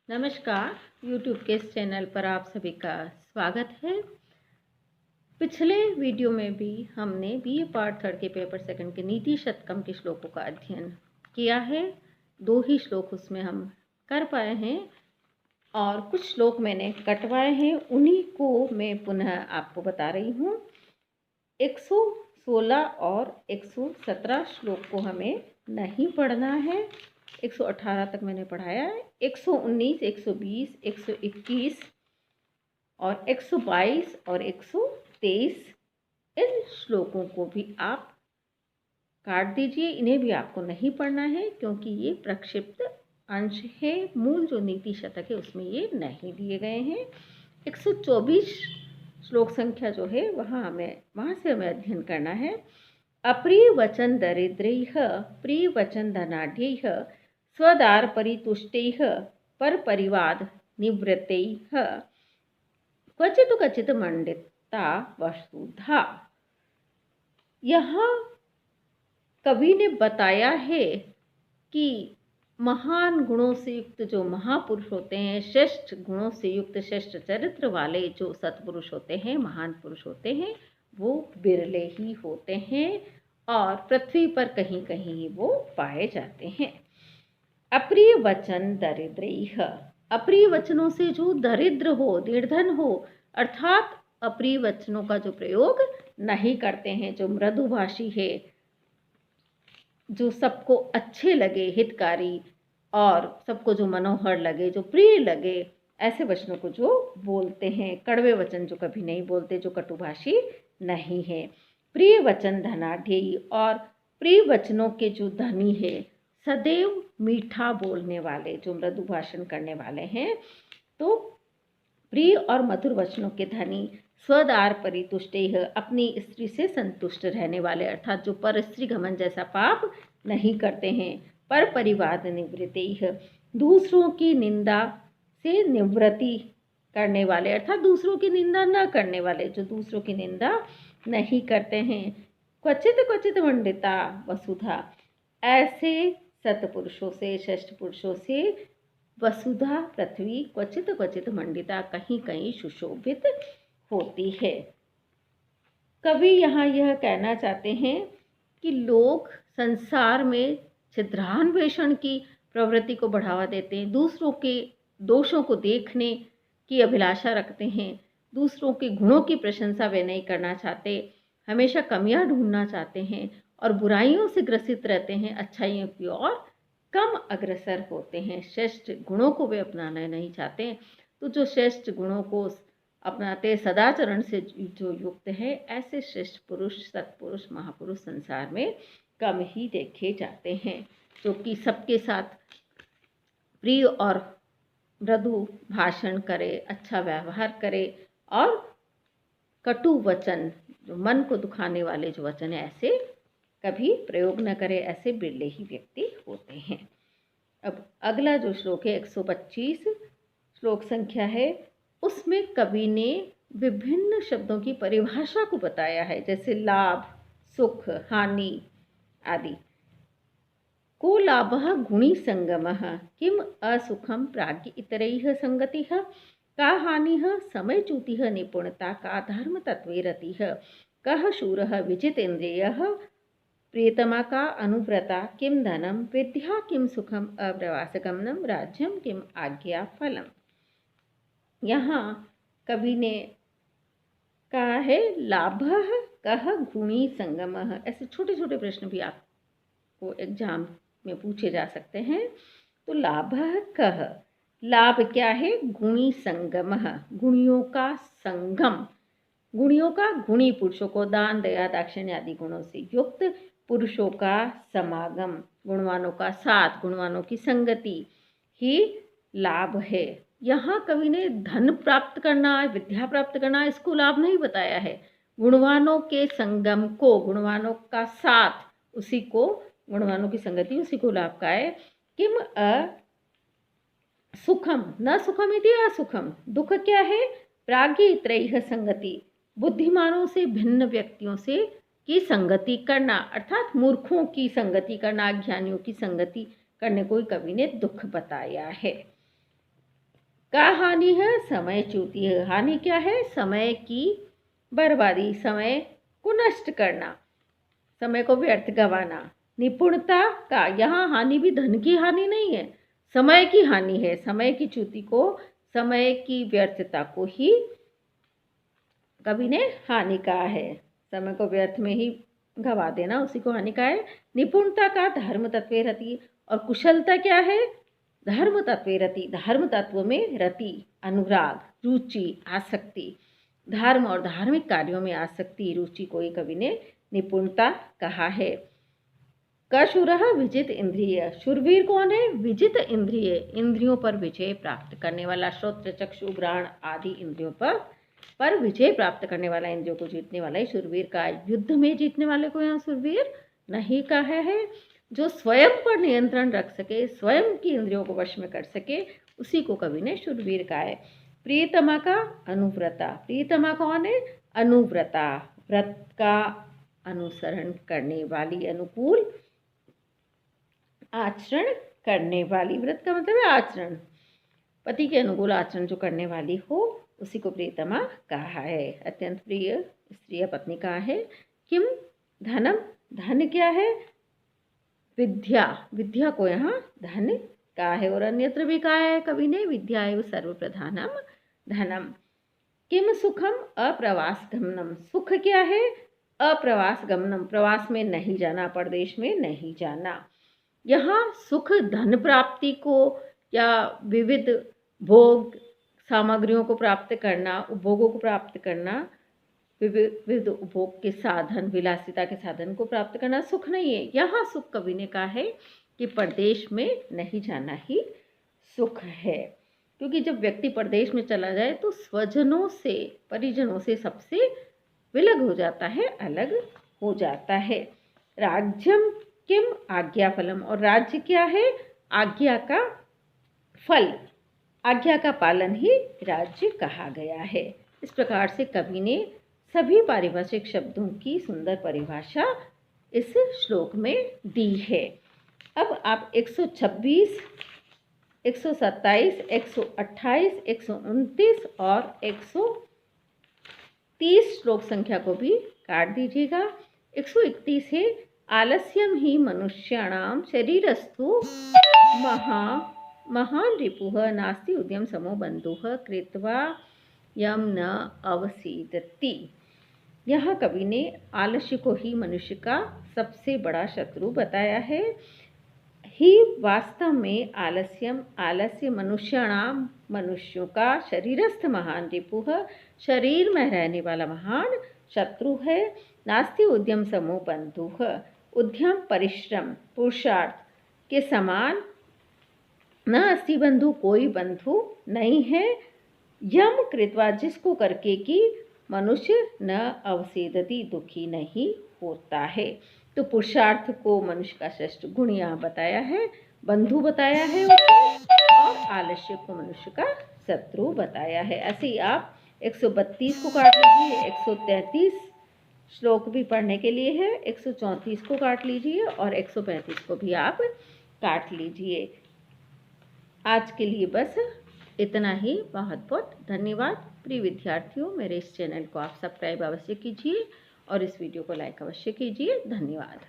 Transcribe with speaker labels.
Speaker 1: नमस्कार। YouTube के इस चैनल पर आप सभी का स्वागत है। पिछले वीडियो में भी हमने बीए पार्ट 3 के पेपर सेकंड के नीति शतकम के श्लोकों का अध्ययन किया है। 2 ही श्लोक उसमें हम कर पाए हैं और कुछ श्लोक मैंने कटवाए हैं, उन्हीं को मैं पुनः आपको बता रही हूँ। 116 और 117 श्लोक को हमें नहीं पढ़ना है। 118 तक मैंने पढ़ाया है। 119, 120, 121 और 122 और 123 इन श्लोकों को भी आप काट दीजिए। इन्हें भी आपको नहीं पढ़ना है क्योंकि ये प्रक्षिप्त अंश है। मूल जो नीति शतक है उसमें ये नहीं दिए गए हैं। 124 श्लोक संख्या जो है वहाँ से हमें अध्ययन करना है। अप्रिय वचन दरिद्रैः प्रिय वचन धनाढ्यैः स्वदार परितुष्टैः पर परिवाद निवृत्तैः क्वचित क्वचित मंडिता वसुधा। यहाँ कवि ने बताया है कि महान गुणों से युक्त जो महापुरुष होते हैं, श्रेष्ठ गुणों से युक्त श्रेष्ठ चरित्र वाले जो सत्पुरुष होते हैं, महान पुरुष होते हैं, वो बिरले ही होते हैं और पृथ्वी पर कहीं कहीं वो पाए जाते हैं। अप्रिय वचन दरिद्रैः, अप्रिय वचनों से जो दरिद्र हो, निर्धन हो, अर्थात अप्रिय वचनों का जो प्रयोग नहीं करते हैं, जो मृदुभाषी है, जो सबको अच्छे लगे, हितकारी और सबको जो मनोहर लगे, जो प्रिय लगे, ऐसे वचनों को जो बोलते हैं। कड़वे वचन जो कभी नहीं बोलते, जो कटुभाषी नहीं है। प्रिय वचन धनाढ्य, और प्रिय वचनों के जो धनी है, सदैव मीठा बोलने वाले, जो मृदु भाषण करने वाले हैं, तो प्रिय और मधुर वचनों के धनी, स्वदार परितुष्टैः, अपनी स्त्री से संतुष्ट रहने वाले, अर्थात जो पर स्त्री घमंड जैसा पाप नहीं करते हैं। पर परिवाद निवृत्तैः, दूसरों की निंदा से निवृत्ति करने वाले, अर्थात दूसरों की निंदा न करने वाले, जो दूसरों की निंदा नहीं करते हैं। क्वचित क्वचित मंडिता वसुधा, ऐसे सत्पुरुषों से, श्रेष्ठ पुरुषों से वसुधा पृथ्वी क्वचित क्वचित मंडिता, कहीं कहीं सुशोभित होती है। कवि यहाँ यह कहना चाहते हैं कि लोग संसार में छिद्रान्वेषण की प्रवृत्ति को बढ़ावा देते हैं, दूसरों के दोषों को देखने की अभिलाषा रखते हैं, दूसरों के गुणों की प्रशंसा वे नहीं करना चाहते, हमेशा कमियां ढूंढना चाहते हैं और बुराइयों से ग्रसित रहते हैं, अच्छाइयों की ओर कम अग्रसर होते हैं। श्रेष्ठ गुणों को वे अपनाना नहीं चाहते। तो जो श्रेष्ठ गुणों को अपनाते, सदाचरण से जो युक्त है, ऐसे श्रेष्ठ पुरुष, सत्पुरुष, महापुरुष संसार में कम ही देखे जाते हैं, जो कि सबके साथ प्रिय और मृदु भाषण करे, अच्छा व्यवहार करे और कटु वचन, जो मन को दुखाने वाले जो वचन है, ऐसे कभी प्रयोग न करे। ऐसे बिरले ही व्यक्ति होते हैं। अब अगला जो श्लोक है 125 श्लोक संख्या है, उसमें कवि ने विभिन्न शब्दों की परिभाषा को बताया है, जैसे लाभ, सुख, हानि आदि। को लाभः गुणी संगमः किम असुखम प्राज्ञ इतरैः संगतिः, का हानिः समयच्युतिः निपुणता, का धर्म तत्वे रतिः, कः शूरः विजितेन्द्रियः प्रियतमा का अनुव्रता, किम धनम विद्या, किम सुखम अप्रवासगमनम, राज्यम किम आज्ञा फलम। यहाँ कवि ने कहा है लाभः कः गुणी संगमः। ऐसे छोटे छोटे प्रश्न भी आपको एग्जाम में पूछे जा सकते हैं। तो लाभः कः, लाभ क्या है? गुणी संगमः, गुणियों का संगम, गुणियों का, गुणी पुरुषों को दान, दया, दाक्षिण्य आदि गुणों से युक्त पुरुषों का समागम, गुणवानों का साथ, गुणवानों की संगति ही लाभ है। यहाँ कवि ने धन प्राप्त करना, विद्या प्राप्त करना, इसको लाभ नहीं बताया है। गुणवानों के संगम को, गुणवानों का साथ, उसी को, गुणवानों की संगति, उसी को लाभ का है। किम सुखम न सुखम इति असुखम, दुख क्या है? प्राज्ञ त्रयः संगति, बुद्धिमानों से भिन्न व्यक्तियों से की संगति करना, अर्थात मूर्खों की संगति करना, अज्ञानियों की संगति करने को कवि ने दुख बताया है। का हानि है, समय च्युति है। हानि क्या है? समय की बर्बादी, समय को नष्ट करना, समय को व्यर्थ गंवाना। निपुणता का, यहाँ हानि भी धन की हानि नहीं है, समय की हानि है। समय की च्युति को, समय की व्यर्थता को ही कवि ने हानि कहा है। समय को व्यर्थ में ही गवा देना, उसी को हानि कहा है। निपुणता का धर्म तत्वे रति, और कुशलता क्या है? धर्म तत्वे रति, धर्म तत्व में रति, अनुराग, रुचि, आसक्ति, धर्म और धार्मिक कार्यों में आसक्ति, रुचि को ही कवि ने निपुणता कहा है। कशूरः विजित इंद्रिय, शूरवीर कौन है? विजित इंद्रिय, इंद्रियों पर विजय प्राप्त करने वाला, श्रोत्र चक्षु घ्राण आदि इंद्रियों पर विजय प्राप्त करने वाला, इंद्रियों को जीतने वाला ही शूरवीर का। युद्ध में जीतने वाले को यहाँ शूरवीर नहीं कहा है। जो स्वयं पर नियंत्रण रख सके, स्वयं की इंद्रियों को वश में कर सके, उसी को कवि ने शूरवीर कहा है। प्रियतमा का अनुव्रता, प्रियतमा कौन है? अनुव्रता, व्रत का अनुसरण करने वाली, अनुकूल आचरण करने वाली। व्रत का मतलब है आचरण, पति के अनुकूल आचरण जो करने वाली हो, उसी को प्रियतमा कहा है। अत्यंत प्रिय स्त्री या पत्नी कहा है। किम धनम, धन क्या है? विद्या, विद्या को यहाँ धन कहा है। और अन्यत्र भी कहा है कवि ने, विद्या एव सर्वप्रधानम धनम। किम सुखम अप्रवास गमनम, सुख क्या है? अप्रवास गमनम, प्रवास में नहीं जाना, परदेश में नहीं जाना। यहाँ सुख धन प्राप्ति को या विविध भोग सामग्रियों को प्राप्त करना, उपभोगों को प्राप्त करना, विविध उपभोग के साधन, विलासिता के साधन को प्राप्त करना सुख नहीं है। यहाँ सुख कवि ने कहा है कि परदेश में नहीं जाना ही सुख है। क्योंकि जब व्यक्ति परदेश में चला जाए तो स्वजनों से, परिजनों से सबसे विलग हो जाता है, अलग हो जाता है। राज्यम किम आज्ञा फलम, और राज्य क्या है? आज्ञा का फल, आज्ञा का पालन ही राज्य कहा गया है। इस प्रकार से कवि ने सभी पारिभाषिक शब्दों की सुंदर परिभाषा इस श्लोक में दी है। अब आप 126, 127, 128, 129 और 130 श्लोक संख्या को भी काट दीजिएगा। 131 है, आलस्यम ही मनुष्याणाम शरीरस्थो महान रिपुः नास्ति उद्यम समो बंधुः कृत्वा यम न अवसीदति। यहाँ कवि ने आलस्य को ही मनुष्य का सबसे बड़ा शत्रु बताया है। ही वास्तव में आलस्यम, आलस्य मनुष्याणाम, मनुष्यों का, शरीरस्थ महान रिपुः, शरीर में रहने वाला महान शत्रु है। नास्ति उद्यम समो बंधुः, उद्यम परिश्रम पुरुषार्थ के समान, न अस्ति बंधु, कोई बंधु नहीं है। यम कृत्वा, जिसको करके कि मनुष्य न अवसेदति, दुखी नहीं होता है। तो पुरुषार्थ को मनुष्य का श्रेष्ठ गुण यहाँ बताया है, बंधु बताया है और आलस्य को मनुष्य का शत्रु बताया है। ऐसे ही आप 132 को काट लीजिए, 133 श्लोक भी पढ़ने के लिए है, 134 को काट लीजिए और 135 को भी आप काट लीजिए। आज के लिए बस इतना ही। बहुत बहुत धन्यवाद प्रिय विद्यार्थियों। मेरे इस चैनल को आप सब्सक्राइब अवश्य कीजिए और इस वीडियो को लाइक अवश्य कीजिए। धन्यवाद।